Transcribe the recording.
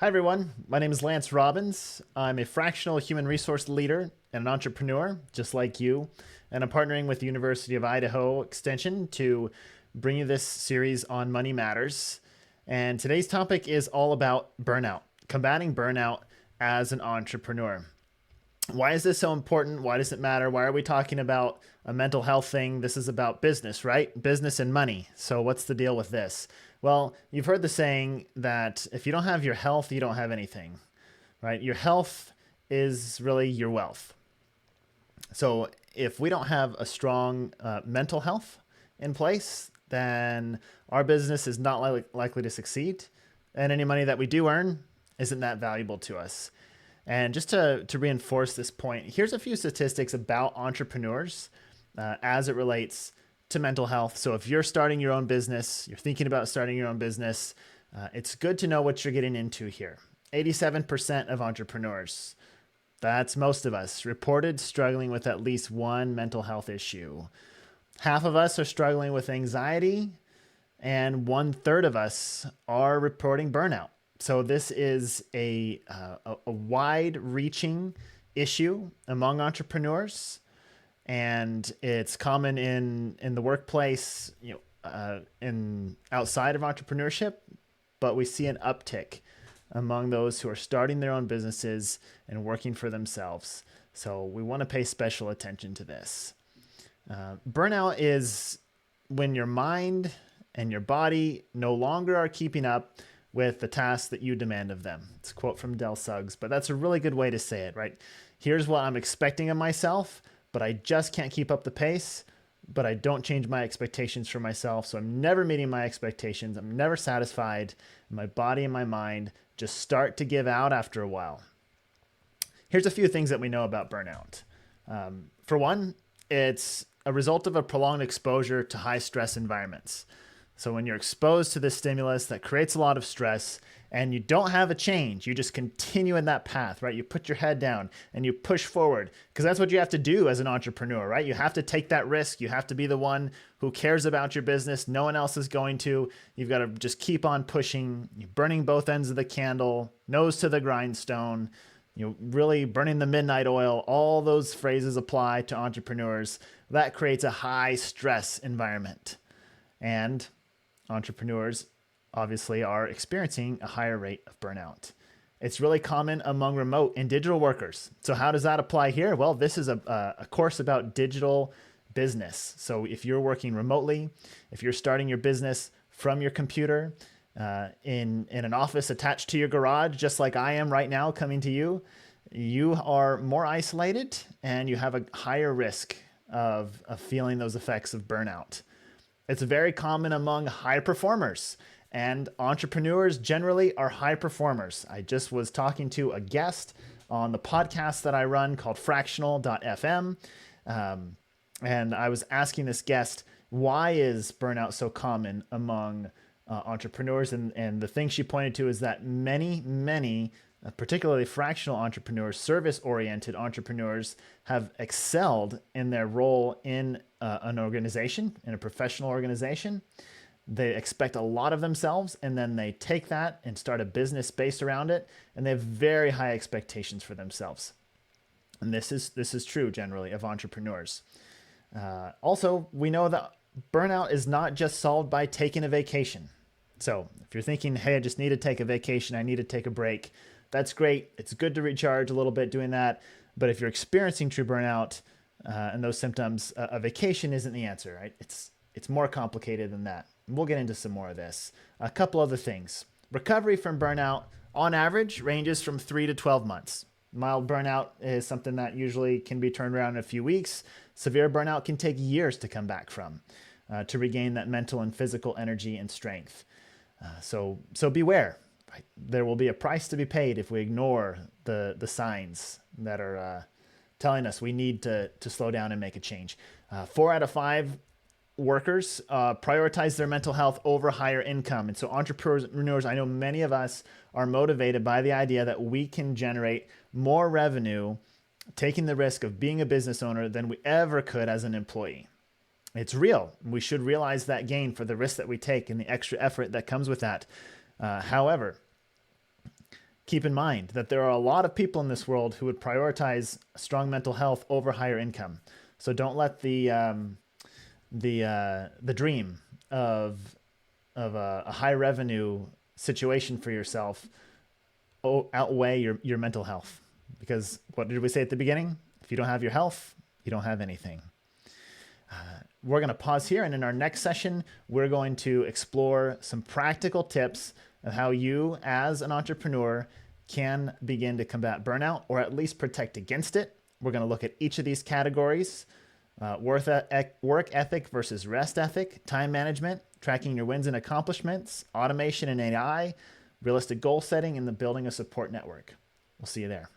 Hi, everyone. My name is Lance Robbins. I'm a fractional human resource leader and an entrepreneur, just like you. And I'm partnering with the University of Idaho Extension to bring you this series on money matters. And today's topic is all about burnout, combating burnout as an entrepreneur. Why is this so important? Why does it matter? Why are we talking about a mental health thing? This is about business, right? Business and money. So, what's the deal with this? Well, you've heard the saying that if you don't have your health, you don't have anything, right? Your health is really your wealth. So, if we don't have a strong mental health in place, then our business is not likely to succeed. And any money that we do earn isn't that valuable to us. And just to reinforce this point, here's a few statistics about entrepreneurs as it relates to mental health. So if you're starting your own business, you're thinking about starting your own business, it's good to know what you're getting into here. 87% of entrepreneurs, that's most of us, reported struggling with at least one mental health issue. Half of us are struggling with anxiety, and 1/3 of us are reporting burnout. So this is a wide-reaching issue among entrepreneurs, and it's common in the workplace, in outside of entrepreneurship. But we see an uptick among those who are starting their own businesses and working for themselves. So we want to pay special attention to this. Burnout is when your mind and your body no longer are keeping up with the tasks that you demand of them. It's a quote from Del Suggs, but that's a really good way to say it, right? Here's what I'm expecting of myself, but I just can't keep up the pace, but I don't change my expectations for myself. So I'm never meeting my expectations. I'm never satisfied. My body and my mind just start to give out after a while. Here's a few things that we know about burnout. For one, it's a result of a prolonged exposure to high stress environments. So when you're exposed to this stimulus that creates a lot of stress and you don't have a change, you just continue in that path, right? You put your head down and you push forward because that's what you have to do as an entrepreneur, right? You have to take that risk. You have to be the one who cares about your business. No one else is going to. You've got to just keep on pushing. You're burning both ends of the candle, nose to the grindstone, really burning the midnight oil. All those phrases apply to entrepreneurs. That creates a high stress environment. And entrepreneurs obviously are experiencing a higher rate of burnout. It's really common among remote and digital workers. So how does that apply here? Well, this is a course about digital business. So if you're working remotely, if you're starting your business from your computer, in an office attached to your garage, just like I am right now coming to you, you are more isolated and you have a higher risk of feeling those effects of burnout. It's very common among high performers, and entrepreneurs generally are high performers. I just was talking to a guest on the podcast that I run called fractional.fm. And I was asking this guest, why is burnout so common among entrepreneurs? And the thing she pointed to is that many, particularly fractional entrepreneurs, service-oriented entrepreneurs, have excelled in their role in an organization, in a professional organization. They expect a lot of themselves, and then they take that and start a business based around it, and they have very high expectations for themselves. And this is true generally of entrepreneurs. Also, we know that burnout is not just solved by taking a vacation. So if you're thinking, hey, I just need to take a vacation, I need to take a break, that's great. It's good to recharge a little bit doing that. But if you're experiencing true burnout and those symptoms, a vacation isn't the answer, right? It's more complicated than that. We'll get into some more of this. A couple other things. Recovery from burnout, on average, ranges from 3 to 12 months. Mild burnout is something that usually can be turned around in a few weeks. Severe burnout can take years to come back from, to regain that mental and physical energy and strength. So beware. Right? There will be a price to be paid if we ignore the signs that are telling us we need to slow down and make a change. 4 out of 5 workers prioritize their mental health over higher income. And so entrepreneurs, I know many of us are motivated by the idea that we can generate more revenue taking the risk of being a business owner than we ever could as an employee. It's real. We should realize that gain for the risk that we take and the extra effort that comes with that. However, keep in mind that there are a lot of people in this world who would prioritize strong mental health over higher income. So don't let the dream of a high revenue situation for yourself outweigh your mental health. Because what did we say at the beginning? If you don't have your health, you don't have anything. We're going to pause here, and in our next session, we're going to explore some practical tips of how you, as an entrepreneur, can begin to combat burnout or at least protect against it. We're going to look at each of these categories: work ethic versus rest ethic, time management, tracking your wins and accomplishments, automation and AI, realistic goal setting, and the building a support network. We'll see you there.